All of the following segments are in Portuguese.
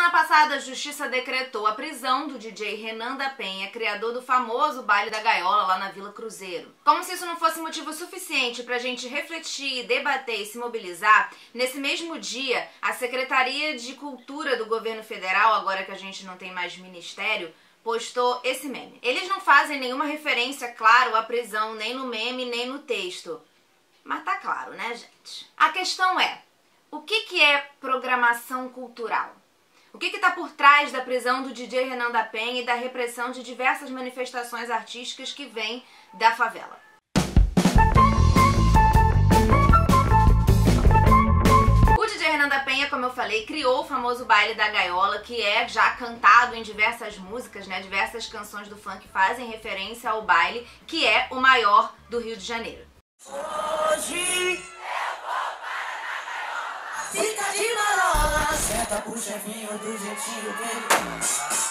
semana passada, a Justiça decretou a prisão do DJ Renan da Penha, criador do famoso Baile da Gaiola lá na Vila Cruzeiro. Como se isso não fosse motivo suficiente pra gente refletir, debater e se mobilizar, nesse mesmo dia, a Secretaria de Cultura do Governo Federal, agora que a gente não tem mais ministério, postou esse meme. Eles não fazem nenhuma referência, claro, à prisão, nem no meme, nem no texto. Mas tá claro, né, gente? A questão é, o que é programação cultural? O que está por trás da prisão do DJ Renan da Penha e da repressão de diversas manifestações artísticas que vêm da favela? O DJ Renan da Penha, como eu falei, criou o famoso Baile da Gaiola, que é já cantado em diversas músicas, né? Diversas canções do funk fazem referência ao baile, que é o maior do Rio de Janeiro. Hoje fica de marola, senta pro chefinho do jeitinho dele.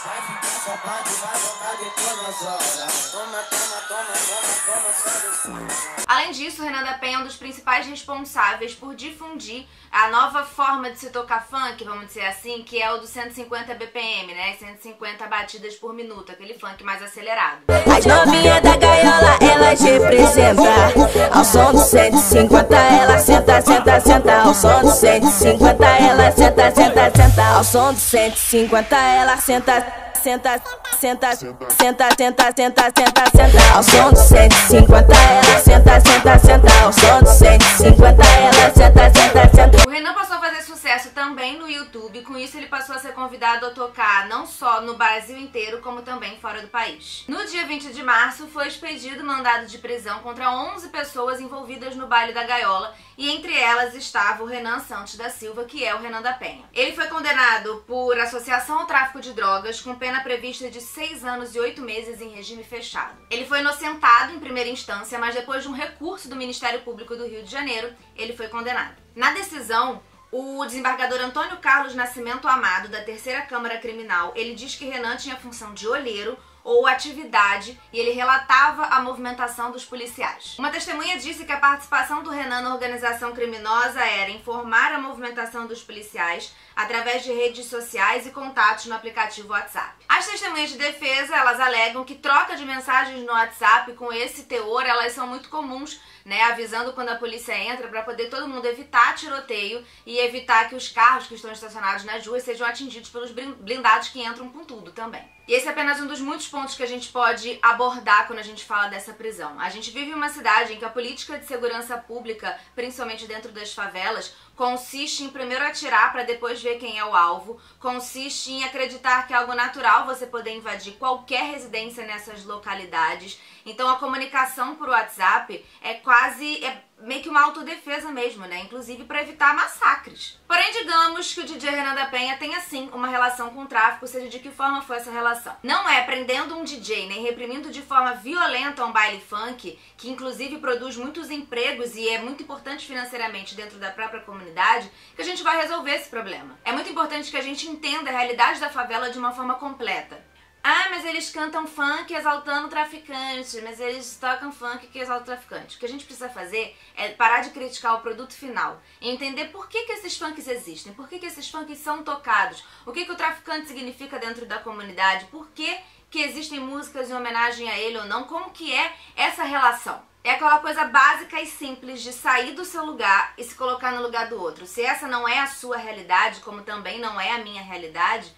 Vai ficar chapado, vai jogar depois das horas. Toma, toma, toma, toma, toma, só. Além disso, o Renan da Penha é um dos principais responsáveis por difundir a nova forma de se tocar funk, vamos dizer assim, que é o do 150 BPM, né? 150 batidas por minuto, aquele funk mais acelerado. As novinhas da gaiola, elas representam. Ao som do 150, ela senta, senta, senta. Ao som do 150, ela senta, senta, senta. Ao som do 150, ela senta. Senta, senta, senta, senta, senta, senta, senta. Ao som do 150, ela senta, senta, senta. Ao som do 150, ela senta, senta, senta. O Renan passou a fazer sucesso também no YouTube, com isso ele passou a ser convidado a tocar não só no Brasil inteiro, como também fora do país. No dia 20 de março foi expedido mandado de prisão contra 11 pessoas envolvidas no Baile da Gaiola, e entre elas estava o Renan Santos da Silva, que é o Renan da Penha. Ele foi condenado por associação ao tráfico de drogas, com pena prevista de 6 anos e 8 meses em regime fechado. Ele foi inocentado em primeira instância, mas depois de um recurso do Ministério Público do Rio de Janeiro, ele foi condenado. Na decisão, o desembargador Antônio Carlos Nascimento Amado, da Terceira Câmara Criminal, ele diz que Renan tinha a função de olheiro ou atividade e ele relatava a movimentação dos policiais. Uma testemunha disse que a participação do Renan na organização criminosa era informar a movimentação dos policiais através de redes sociais e contatos no aplicativo WhatsApp. As testemunhas de defesa, elas alegam que troca de mensagens no WhatsApp com esse teor, elas são muito comuns, né, avisando quando a polícia entra para poder todo mundo evitar tiroteio e evitar que os carros que estão estacionados nas ruas sejam atingidos pelos blindados que entram com tudo também. E esse é apenas um dos muitos pontos que a gente pode abordar quando a gente fala dessa prisão. A gente vive em uma cidade em que a política de segurança pública, principalmente dentro das favelas, consiste em primeiro atirar para depois ver quem é o alvo, consiste em acreditar que é algo natural você poder invadir qualquer residência nessas localidades. Então a comunicação por WhatsApp é meio que uma autodefesa mesmo, né? Inclusive para evitar massacres. Porém, digamos que o DJ Renan da Penha tenha sim uma relação com o tráfico, seja de que forma for essa relação. Não é prendendo um DJ, nem reprimindo de forma violenta um baile funk, que inclusive produz muitos empregos e é muito importante financeiramente dentro da própria comunidade, que a gente vai resolver esse problema. É muito importante que a gente entenda a realidade da favela de uma forma completa. Ah, mas eles cantam funk exaltando traficante, mas eles tocam funk que exalta traficante. O que a gente precisa fazer é parar de criticar o produto final e entender por que esses funks existem, por que esses funks são tocados, o que o traficante significa dentro da comunidade, por que existem músicas em homenagem a ele ou não, como que é essa relação. É aquela coisa básica e simples de sair do seu lugar e se colocar no lugar do outro. Se essa não é a sua realidade, como também não é a minha realidade,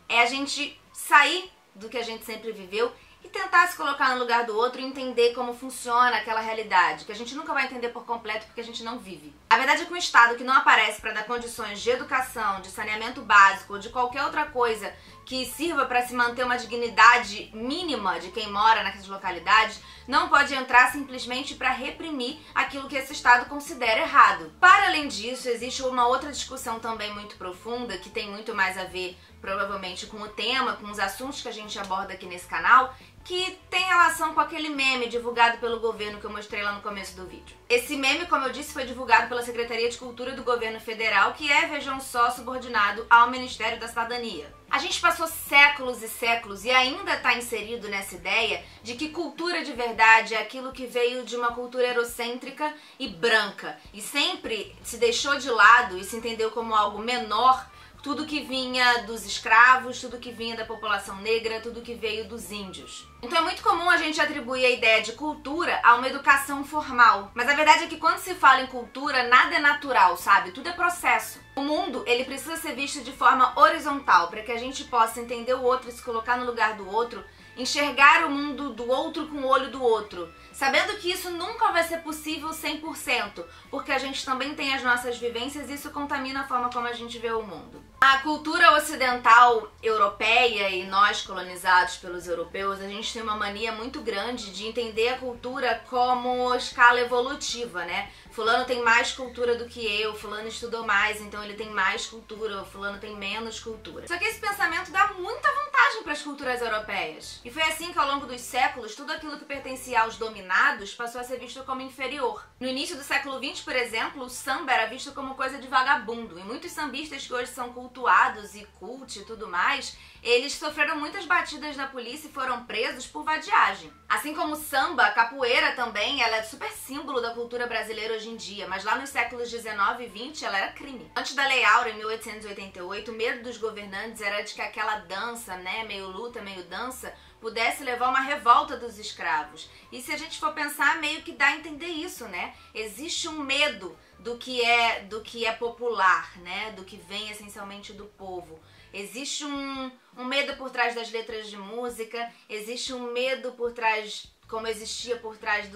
é a gente sair do que a gente sempre viveu e tentar se colocar no lugar do outro e entender como funciona aquela realidade, que a gente nunca vai entender por completo porque a gente não vive. A verdade é que um Estado que não aparece para dar condições de educação, de saneamento básico ou de qualquer outra coisa que sirva para se manter uma dignidade mínima de quem mora naquelas localidades, não pode entrar simplesmente para reprimir aquilo que esse Estado considera errado. Para além disso, existe uma outra discussão também muito profunda, que tem muito mais a ver provavelmente com o tema, com os assuntos que a gente aborda aqui nesse canal, que tem relação com aquele meme divulgado pelo governo que eu mostrei lá no começo do vídeo. Esse meme, como eu disse, foi divulgado pela Secretaria de Cultura do Governo Federal, que é, vejam só, subordinado ao Ministério da Cidadania. A gente passou séculos e séculos e ainda está inserido nessa ideia de que cultura de verdade é aquilo que veio de uma cultura eurocêntrica e branca, e sempre se deixou de lado e se entendeu como algo menor tudo que vinha dos escravos, tudo que vinha da população negra, tudo que veio dos índios. Então é muito comum a gente atribuir a ideia de cultura a uma educação formal. Mas a verdade é que quando se fala em cultura, nada é natural, sabe? Tudo é processo. O mundo, ele precisa ser visto de forma horizontal, para que a gente possa entender o outro, se colocar no lugar do outro, enxergar o mundo do outro com o olho do outro, sabendo que isso nunca vai ser possível 100%, porque a gente também tem as nossas vivências e isso contamina a forma como a gente vê o mundo. A cultura ocidental europeia e nós colonizados pelos europeus, a gente tem uma mania muito grande de entender a cultura como escala evolutiva, né? Fulano tem mais cultura do que eu, fulano estudou mais, então ele tem mais cultura, fulano tem menos cultura. Só que esse pensamento dá muita vantagem para as culturas europeias. E foi assim que ao longo dos séculos, tudo aquilo que pertencia aos dominados passou a ser visto como inferior. No início do século XX, por exemplo, o samba era visto como coisa de vagabundo. E muitos sambistas que hoje são cultuados e cult e tudo mais, eles sofreram muitas batidas da polícia e foram presos por vadiagem. Assim como o samba, a capoeira também, ela é super símbolo da cultura brasileira hoje em dia, mas lá nos séculos 19 e 20 ela era crime. Antes da Lei Áurea, em 1888, o medo dos governantes era de que aquela dança, né, meio luta, meio dança, pudesse levar uma revolta dos escravos. E se a gente for pensar, meio que dá a entender isso, né? Existe um medo do que é popular, né? Do que vem essencialmente do povo. Existe um medo por trás das letras de música, existe um medo por trás, como existia por trás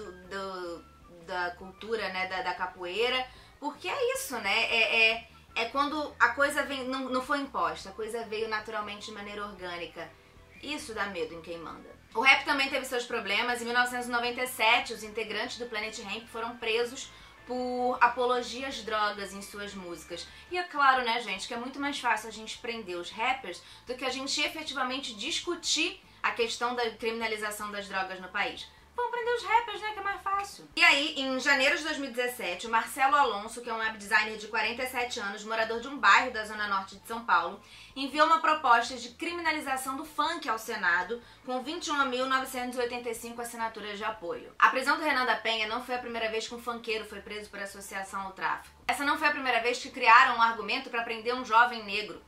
da cultura, né, da capoeira, porque é isso, né? É quando a coisa vem, não foi imposta, a coisa veio naturalmente de maneira orgânica. Isso dá medo em quem manda. O rap também teve seus problemas. Em 1997, os integrantes do Planet Hemp foram presos por apologia às drogas em suas músicas. E é claro, né, gente, que é muito mais fácil a gente prender os rappers do que a gente efetivamente discutir a questão da criminalização das drogas no país. Vamos prender os rappers, né, que é mais fácil. E aí, em janeiro de 2017, o Marcelo Alonso, que é um web designer de 47 anos, morador de um bairro da zona norte de São Paulo, enviou uma proposta de criminalização do funk ao Senado, com 21.985 assinaturas de apoio. A prisão do Renan da Penha não foi a primeira vez que um funkeiro foi preso por associação ao tráfico. Essa não foi a primeira vez que criaram um argumento para prender um jovem negro.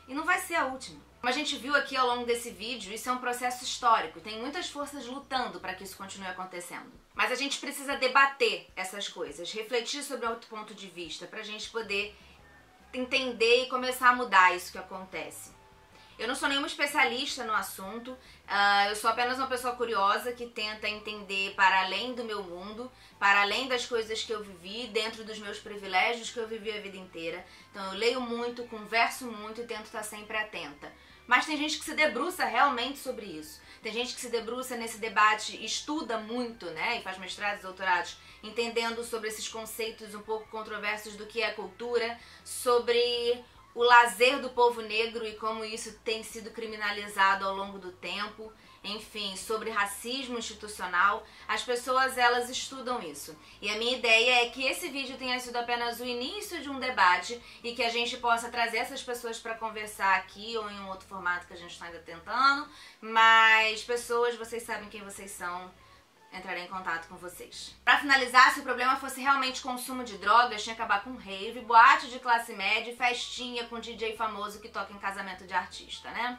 E não vai ser a última. Como a gente viu aqui ao longo desse vídeo, isso é um processo histórico, tem muitas forças lutando para que isso continue acontecendo. Mas a gente precisa debater essas coisas, refletir sobre outro ponto de vista, para a gente poder entender e começar a mudar isso que acontece. Eu não sou nenhuma especialista no assunto, eu sou apenas uma pessoa curiosa que tenta entender para além do meu mundo, para além das coisas que eu vivi, dentro dos meus privilégios que eu vivi a vida inteira. Então eu leio muito, converso muito e tento estar sempre atenta. Mas tem gente que se debruça realmente sobre isso. Tem gente que se debruça nesse debate, estuda muito, né, e faz mestrados, doutorados, entendendo sobre esses conceitos um pouco controversos do que é cultura, sobre o lazer do povo negro e como isso tem sido criminalizado ao longo do tempo, enfim, sobre racismo institucional. As pessoas, elas estudam isso. E a minha ideia é que esse vídeo tenha sido apenas o início de um debate e que a gente possa trazer essas pessoas para conversar aqui ou em um outro formato que a gente está ainda tentando. Mas pessoas, vocês sabem quem vocês são, entrarei em contato com vocês. Pra finalizar, se o problema fosse realmente consumo de drogas, tinha que acabar com rave, boate de classe média e festinha com DJ famoso que toca em casamento de artista, né?